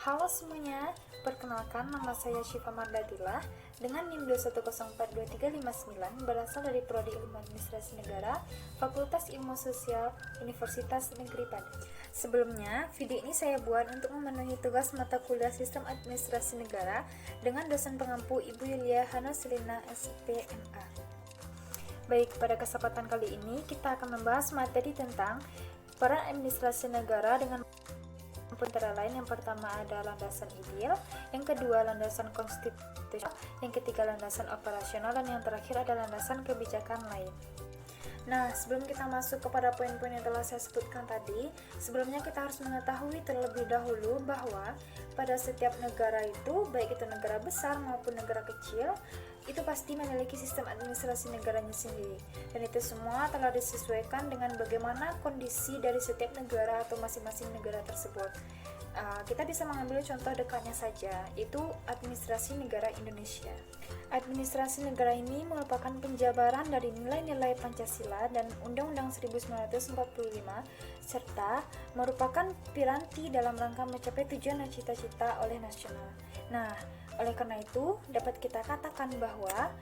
Halo semuanya, perkenalkan nama saya Syifa Mardatila dengan NIM 2104239 berasal dari Prodi Ilmu Administrasi Negara, Fakultas Ilmu Sosial, Universitas Negeri Padang. Sebelumnya, video ini saya buat untuk memenuhi tugas mata kuliah Sistem Administrasi Negara dengan dosen pengampu Ibu Yulia Hanasilina SPMA. Baik, pada kesempatan kali ini kita akan membahas materi tentang peran administrasi negara dengan antara lain. Yang pertama ada landasan ideal, yang kedua landasan konstitusional, yang ketiga landasan operasional, dan yang terakhir ada landasan kebijakan lain. Nah, sebelum kita masuk kepada poin-poin yang telah saya sebutkan tadi, sebelumnya kita harus mengetahui terlebih dahulu bahwa pada setiap negara itu, baik itu negara besar maupun negara kecil, itu pasti memiliki sistem administrasi negaranya sendiri, dan itu semua telah disesuaikan dengan bagaimana kondisi dari setiap negara atau masing-masing negara tersebut. Kita bisa mengambil contoh dekatnya saja, yaitu administrasi negara Indonesia. Administrasi negara ini merupakan penjabaran dari nilai-nilai Pancasila dan Undang-Undang 1945 serta merupakan piranti dalam rangka mencapai tujuan dan cita-cita oleh nasional. Nah, oleh karena itu, dapat kita katakan bahwa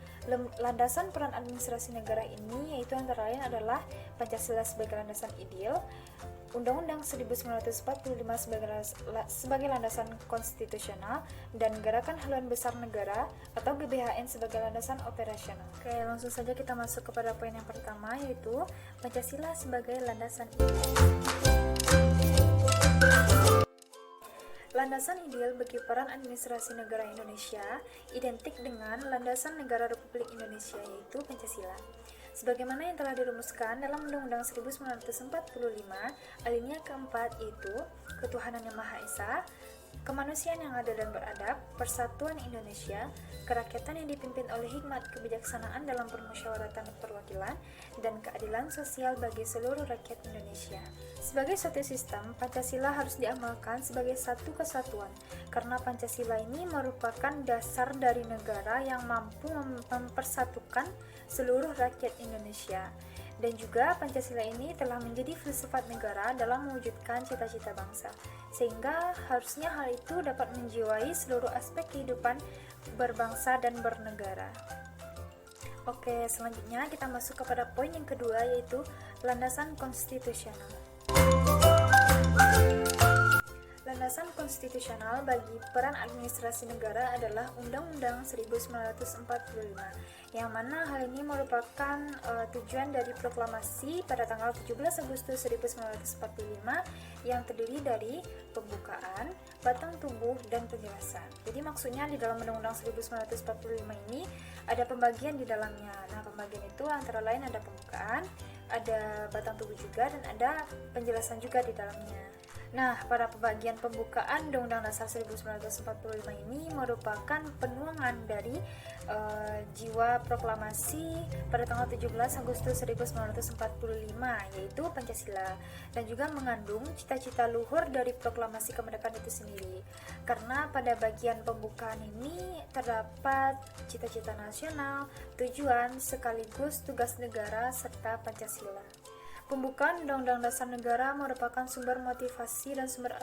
landasan peran administrasi negara ini yaitu antara lain adalah Pancasila sebagai landasan ideal, Undang-Undang 1945 sebagai landasan konstitusional, dan Gerakan Haluan Besar Negara atau GBHN sebagai landasan operasional. Oke, langsung saja kita masuk kepada poin yang pertama, yaitu Pancasila sebagai landasan ideal. Landasan ideal bagi peran administrasi negara Indonesia identik dengan landasan negara Republik Indonesia, yaitu Pancasila. Sebagaimana yang telah dirumuskan dalam Undang-Undang 1945, alinea keempat, yaitu ketuhanan yang Maha Esa, kemanusiaan yang adil dan beradab, persatuan Indonesia, kerakyatan yang dipimpin oleh hikmat kebijaksanaan dalam permusyawaratan perwakilan, dan keadilan sosial bagi seluruh rakyat Indonesia. Sebagai suatu sistem, Pancasila harus diamalkan sebagai satu kesatuan, karena Pancasila ini merupakan dasar dari negara yang mampu mempersatukan seluruh rakyat Indonesia. Dan juga Pancasila ini telah menjadi filsafat negara dalam mewujudkan cita-cita bangsa, sehingga harusnya hal itu dapat menjiwai seluruh aspek kehidupan berbangsa dan bernegara. Oke, selanjutnya kita masuk kepada poin yang kedua, yaitu landasan konstitusional. Landasan konstitusional bagi peran administrasi negara adalah Undang-Undang 1945, yang mana hal ini merupakan tujuan dari proklamasi pada tanggal 17 Agustus 1945 yang terdiri dari pembukaan, batang tubuh, dan penjelasan. Jadi maksudnya di dalam Undang-Undang 1945 ini ada pembagian di dalamnya. Nah, pembagian itu antara lain ada pembukaan, ada batang tubuh juga, dan ada penjelasan juga di dalamnya. Nah, pada pembagian pembukaan Undang-Undang Dasar 1945 ini merupakan penuangan dari jiwa proklamasi pada tanggal 17 Agustus 1945, yaitu Pancasila, dan juga mengandung cita-cita luhur dari proklamasi kemerdekaan itu sendiri. Karena pada bagian pembukaan ini terdapat cita-cita nasional, tujuan, sekaligus tugas negara, serta Pancasila. Pembukaan Undang-Undang Dasar Negara merupakan sumber motivasi dan sumber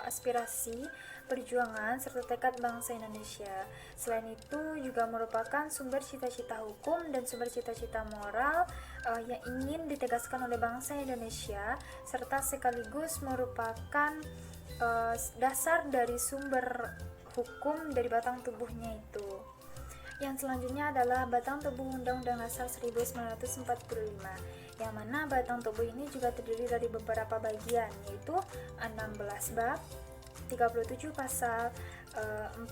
aspirasi, perjuangan, serta tekad bangsa Indonesia. Selain itu juga merupakan sumber cita-cita hukum dan sumber cita-cita moral yang ingin ditegaskan oleh bangsa Indonesia, serta sekaligus merupakan dasar dari sumber hukum dari batang tubuhnya itu. Yang selanjutnya adalah batang tubuh Undang-Undang Dasar 1945, yang mana batang tubuh ini juga terdiri dari beberapa bagian, yaitu 16 bab, 37 pasal, 4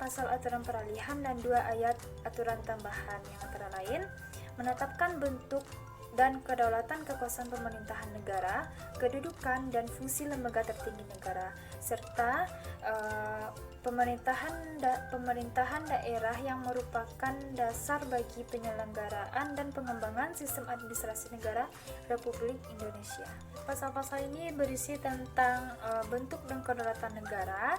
pasal aturan peralihan, dan 2 ayat aturan tambahan, yang antara lain menetapkan bentuk dan kedaulatan kekuasaan pemerintahan negara, kedudukan dan fungsi lembaga tertinggi negara, serta pemerintahan daerah yang merupakan dasar bagi penyelenggaraan dan pengembangan sistem administrasi negara Republik Indonesia. Pasal-pasal ini berisi tentang bentuk dan kedaulatan negara,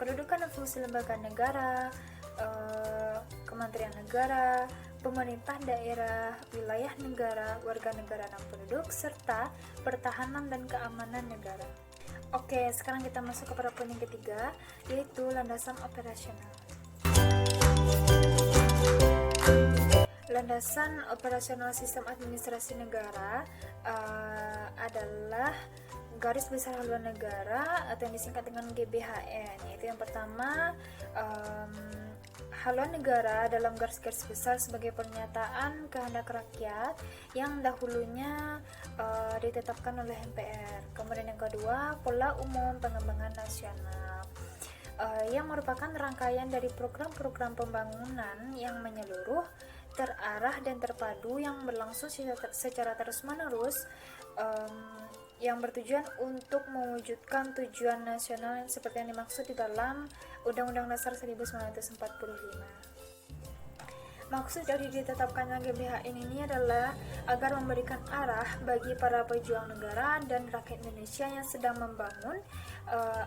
kedudukan dan fungsi lembaga negara, kementerian negara, pemerintah daerah, wilayah negara, warga negara dan penduduk, serta pertahanan dan keamanan negara. Oke, sekarang kita masuk kepada poin yang ketiga, yaitu landasan operasional. Landasan operasional sistem administrasi negara adalah garis besar haluan negara atau yang disingkat dengan GBHN. Yaitu yang pertama, haluan negara dalam garis-garis besar sebagai pernyataan kehendak rakyat yang dahulunya ditetapkan oleh MPR. Kemudian yang kedua, pola umum pengembangan nasional, yang merupakan rangkaian dari program-program pembangunan yang menyeluruh, terarah dan terpadu yang berlangsung secara terus-menerus, yang bertujuan untuk mewujudkan tujuan nasional seperti yang dimaksud di dalam Undang-Undang Dasar 1945. Maksud dari ditetapkannya GBHN ini adalah agar memberikan arah bagi para pejuang negara dan rakyat Indonesia yang sedang membangun,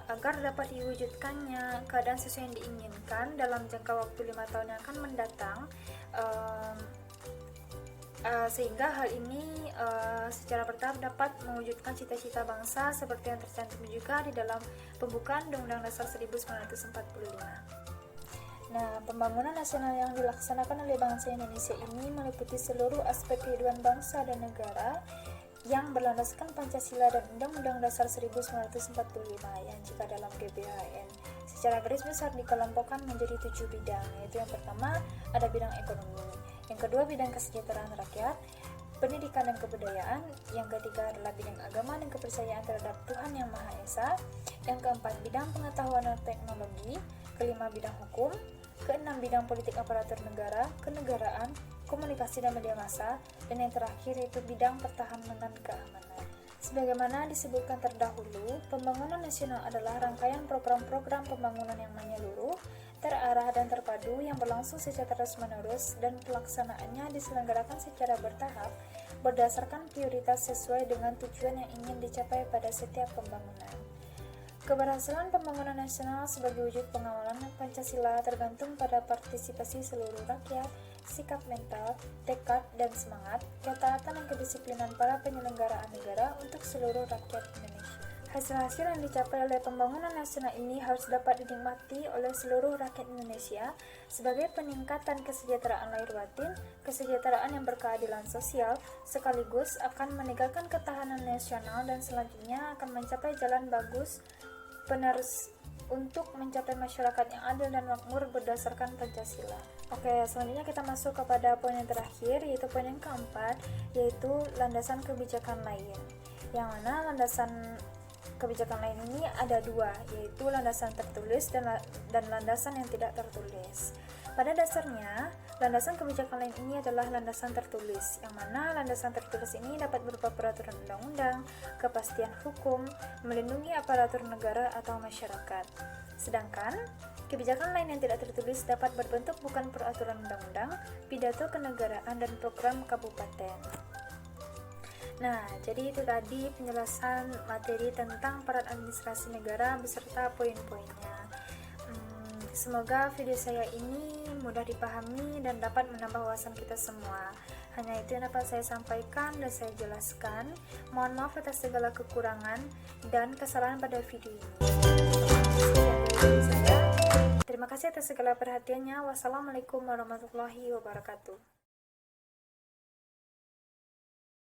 agar dapat diwujudkannya keadaan sesuai yang diinginkan dalam jangka waktu 5 tahun yang akan mendatang, sehingga hal ini secara bertahap dapat mewujudkan cita-cita bangsa seperti yang tercantum juga di dalam pembukaan Undang-Undang Dasar 1945. Nah, pembangunan nasional yang dilaksanakan oleh bangsa Indonesia ini meliputi seluruh aspek kehidupan bangsa dan negara yang berlandaskan Pancasila dan Undang-Undang Dasar 1945 yang jika dalam GBHN secara garis besar dikelompokkan menjadi 7 bidang, yaitu yang pertama ada bidang ekonomi, yang kedua bidang kesejahteraan rakyat, pendidikan dan kebudayaan, yang ketiga adalah bidang agama dan kepercayaan terhadap Tuhan Yang Maha Esa, yang keempat bidang pengetahuan dan teknologi, kelima bidang hukum, keenam bidang politik aparatur negara, kenegaraan, komunikasi dan media massa, dan yang terakhir yaitu bidang pertahanan dan keamanan. Sebagaimana disebutkan terdahulu, pembangunan nasional adalah rangkaian program-program pembangunan yang menyeluruh, terarah dan terpadu yang berlangsung secara terus-menerus dan pelaksanaannya diselenggarakan secara bertahap berdasarkan prioritas sesuai dengan tujuan yang ingin dicapai pada setiap pembangunan. Keberhasilan pembangunan nasional sebagai wujud pengawalan Pancasila tergantung pada partisipasi seluruh rakyat, sikap mental, tekad dan semangat, ketaatan dan kedisiplinan para penyelenggaraan negara untuk seluruh rakyat Indonesia. Hasil-hasil yang dicapai oleh pembangunan nasional ini harus dapat dinikmati oleh seluruh rakyat Indonesia sebagai peningkatan kesejahteraan lahir batin, kesejahteraan yang berkeadilan sosial, sekaligus akan menegakkan ketahanan nasional dan selanjutnya akan mencapai jalan bagus penerus untuk mencapai masyarakat yang adil dan makmur berdasarkan Pancasila. Oke, selanjutnya kita masuk kepada poin yang terakhir, yaitu poin yang keempat, yaitu landasan kebijakan lain. Yang mana landasan kebijakan lain ini ada dua, yaitu landasan tertulis dan landasan yang tidak tertulis. Pada dasarnya, landasan kebijakan lain ini adalah landasan tertulis, yang mana landasan tertulis ini dapat berupa peraturan undang-undang, kepastian hukum, melindungi aparatur negara atau masyarakat. Sedangkan, kebijakan lain yang tidak tertulis dapat berbentuk bukan peraturan undang-undang, pidato kenegaraan, dan program kabupaten. Nah, jadi itu tadi penjelasan materi tentang peran administrasi negara beserta poin-poinnya. Semoga video saya ini mudah dipahami dan dapat menambah wawasan kita semua. Hanya itu yang dapat saya sampaikan dan saya jelaskan. Mohon maaf atas segala kekurangan dan kesalahan pada video ini. Terima kasih atas segala perhatiannya. Wassalamualaikum warahmatullahi wabarakatuh.